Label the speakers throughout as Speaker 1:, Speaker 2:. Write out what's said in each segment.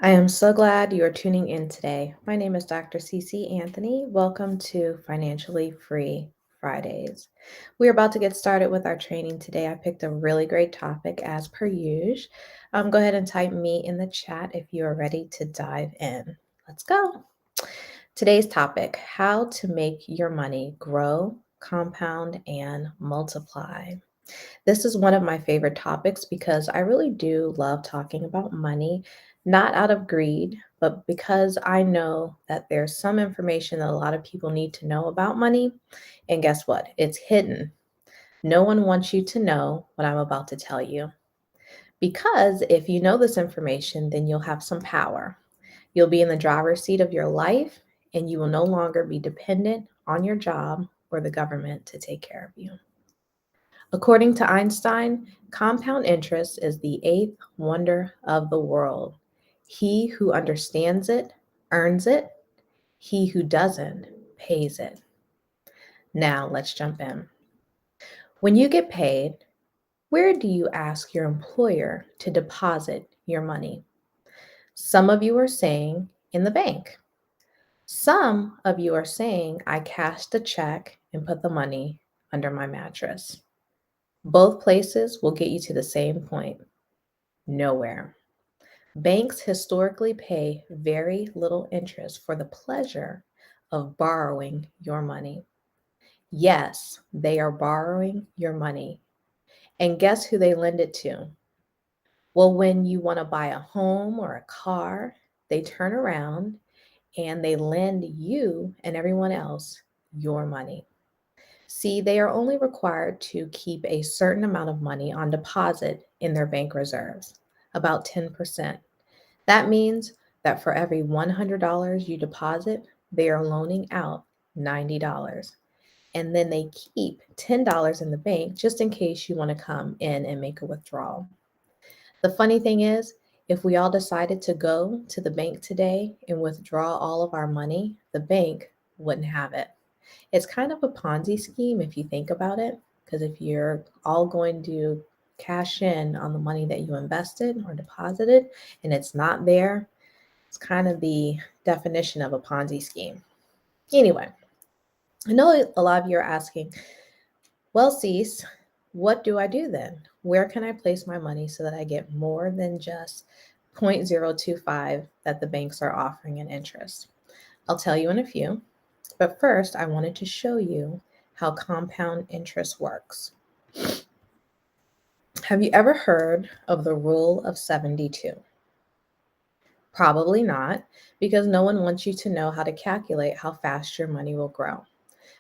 Speaker 1: I am so glad you are tuning in today. My name is Dr. Cece Anthony. Welcome to Financially Free Fridays. We're about to get started with our training today. I picked a really great topic as per usual. Go ahead and type me in the chat if you are ready to dive in. Let's go. Today's topic: how to make your money grow, compound, and multiply. This is one of my favorite topics because I really do love talking about money, not out of greed, but because I know that there's some information that a lot of people need to know about money. And guess what? It's hidden. No one wants you to know what I'm about to tell you. Because if you know this information, then you'll have some power. You'll be in the driver's seat of your life, and you will no longer be dependent on your job or the government to take care of you. According to Einstein, compound interest is the eighth wonder of the world. He who understands it earns it. He who doesn't pays it. Now let's jump in. When you get paid, where do you ask your employer to deposit your money? Some of you are saying in the bank. Some of you are saying I cashed a check and put the money under my mattress. Both places will get you to the same point: nowhere. Banks historically pay very little interest for the pleasure of borrowing your money. Yes, they are borrowing your money. And guess who they lend it to? Well, when you want to buy a home or a car, they turn around and they lend you and everyone else your money. See, they are only required to keep a certain amount of money on deposit in their bank reserves, about 10%. That means that for every $100 you deposit, they are loaning out $90. And then they keep $10 in the bank just in case you want to come in and make a withdrawal. The funny thing is, if we all decided to go to the bank today and withdraw all of our money, the bank wouldn't have it. It's kind of a Ponzi scheme if you think about it, because if you're all going to cash in on the money that you invested or deposited and it's not there, it's kind of the definition of a Ponzi scheme. Anyway, I know a lot of you are asking, well, Cease, what do I do then? Where can I place my money so that I get more than just 0.025 that the banks are offering in interest? I'll tell you in a few, but first I wanted to show you how compound interest works. Have you ever heard of the rule of 72? Probably not, because no one wants you to know how to calculate how fast your money will grow.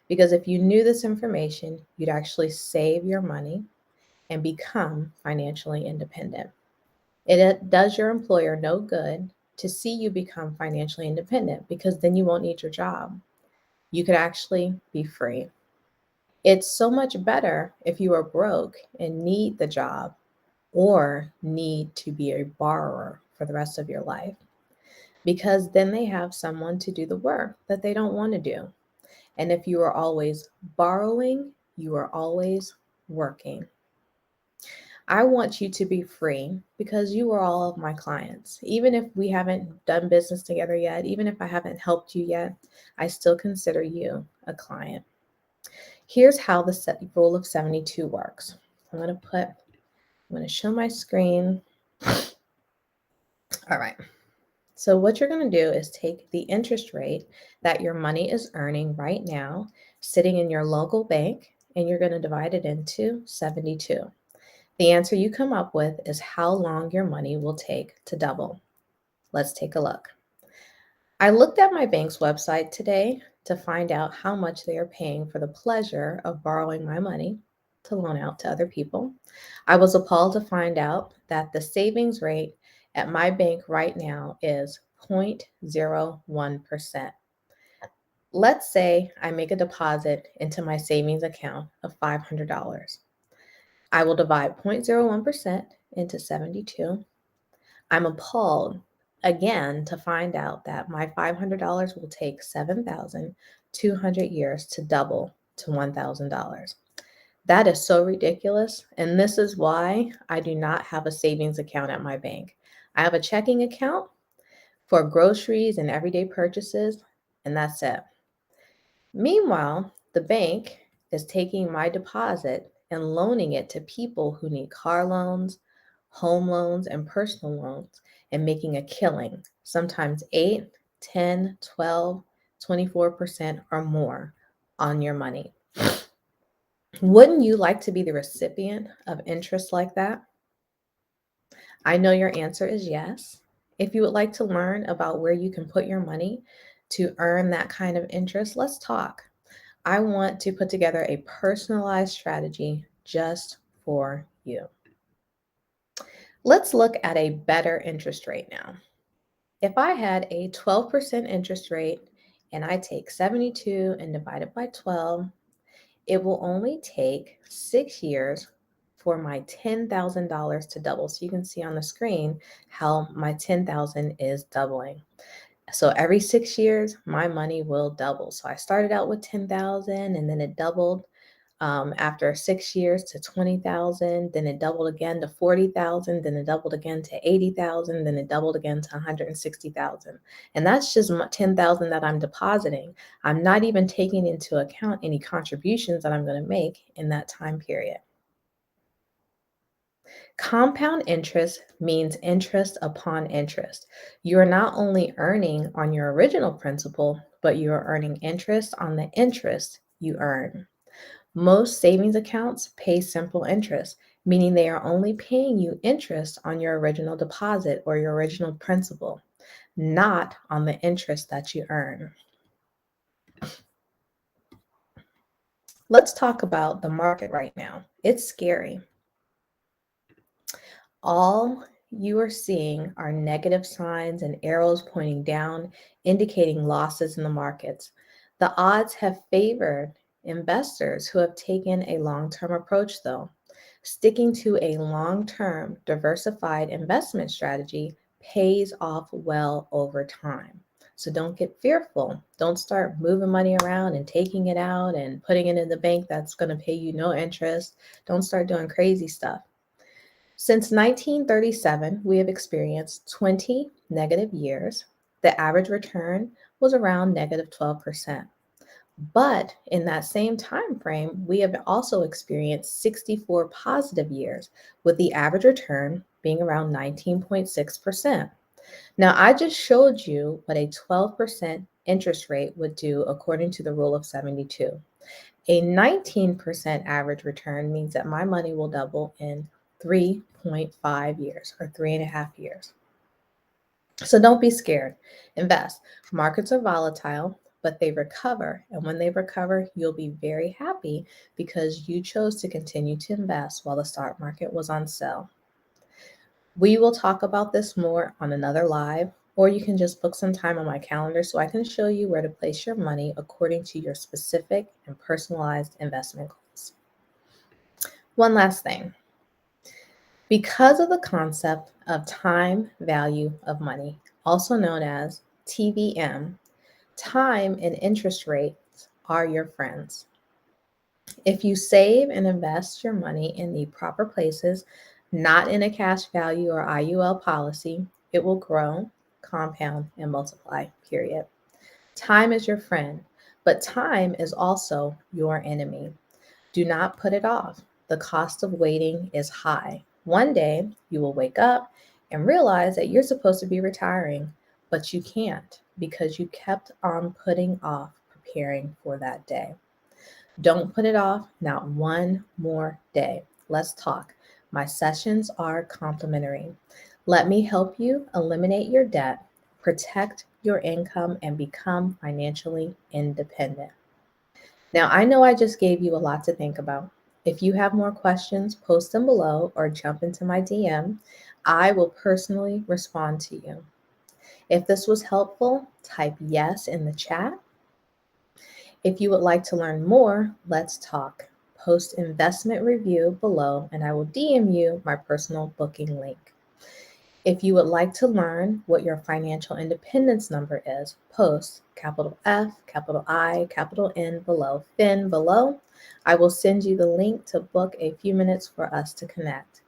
Speaker 1: Because if you knew this information, you'd actually save your money and become financially independent. It does your employer no good to see you become financially independent, because then you won't need your job. You could actually be free. It's so much better if you are broke and need the job or need to be a borrower for the rest of your life, because then they have someone to do the work that they don't want to do. And if you are always borrowing, you are always working. I want you to be free because you are all of my clients. Even if we haven't done business together yet, even if I haven't helped you yet, I still consider you a client. Here's how the rule of 72 works. I'm going to show my screen. All right. So what you're going to do is take the interest rate that your money is earning right now, sitting in your local bank, and you're going to divide it into 72. The answer you come up with is how long your money will take to double. Let's take a look. I looked at my bank's website today to find out how much they are paying for the pleasure of borrowing my money to loan out to other people. I was appalled to find out that the savings rate at my bank right now is 0.01%. Let's say I make a deposit into my savings account of $500. I will divide 0.01% into 72. I'm appalled again to find out that my $500 will take 7,200 years to double to $1,000. That is so ridiculous. And this is why I do not have a savings account at my bank. I have a checking account, for groceries and everyday purchases, and that's it. Meanwhile, the bank is taking my deposit and loaning it to people who need car loans, home loans, and personal loans and making a killing, sometimes 8, 10, 12, 24% or more on your money. Wouldn't you like to be the recipient of interest like that? I know your answer is yes. If you would like to learn about where you can put your money to earn that kind of interest, let's talk. I want to put together a personalized strategy just for you. Let's look at a better interest rate now. If I had a 12% interest rate and I take 72 and divide it by 12, it will only take 6 years for my $10,000 to double. So you can see on the screen how my 10,000 is doubling. So every 6 years, my money will double. So I started out with 10,000 and then it doubled after 6 years to 20,000. Then it doubled again to 40,000. Then it doubled again to 80,000. Then it doubled again to 160,000. And that's just 10,000 that I'm depositing. I'm not even taking into account any contributions that I'm going to make in that time period. Compound interest means interest upon interest. You're not only earning on your original principal, but you're earning interest on the interest you earn. Most savings accounts pay simple interest, meaning they are only paying you interest on your original deposit or your original principal, not on the interest that you earn. Let's talk about the market right now. It's scary. All you are seeing are negative signs and arrows pointing down, indicating losses in the markets. The odds have favored investors who have taken a long-term approach, though. Sticking to a long-term, diversified investment strategy pays off well over time. So don't get fearful. Don't start moving money around and taking it out and putting it in the bank that's going to pay you no interest. Don't start doing crazy stuff. Since 1937, we have experienced 20 negative years. The average return was around negative 12%. But in that same time frame, we have also experienced 64 positive years, with the average return being around 19.6%. Now, I just showed you what a 12% interest rate would do according to the rule of 72. A 19% average return means that my money will double in 3.5 years or 3.5 years. So don't be scared. Invest. Markets are volatile, but they recover. And when they recover, you'll be very happy because you chose to continue to invest while the stock market was on sale. We will talk about this more on another live, or you can just book some time on my calendar so I can show you where to place your money according to your specific and personalized investment goals. One last thing. Because of the concept of time value of money, also known as TVM, time and interest rates are your friends. If you save and invest your money in the proper places, not in a cash value or IUL policy, it will grow, compound, and multiply, period. Time is your friend, but time is also your enemy. Do not put it off. The cost of waiting is high. One day you will wake up and realize that you're supposed to be retiring, but you can't because you kept on putting off preparing for that day. Don't put it off, not one more day. Let's talk. My sessions are complimentary. Let me help you eliminate your debt, protect your income, and become financially independent. Now, I know I just gave you a lot to think about. If you have more questions, post them below or jump into my DM. I will personally respond to you. If this was helpful, type yes in the chat. If you would like to learn more, let's talk. Post investment review below and I will DM you my personal booking link. If you would like to learn what your financial independence number is, post capital F, capital I, capital N below, FIN below. I will send you the link to book a few minutes for us to connect.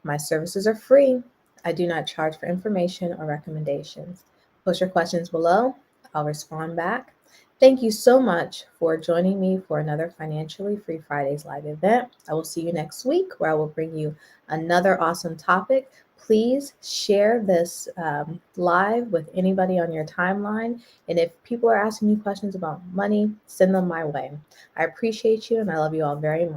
Speaker 1: My services are free. I do not charge for information or recommendations. Post your questions below. I'll respond back. Thank you so much for joining me for another Financially Free Fridays live event. I will see you next week where I will bring you another awesome topic. Please share this live with anybody on your timeline. And if people are asking you questions about money, send them my way. I appreciate you and I love you all very much.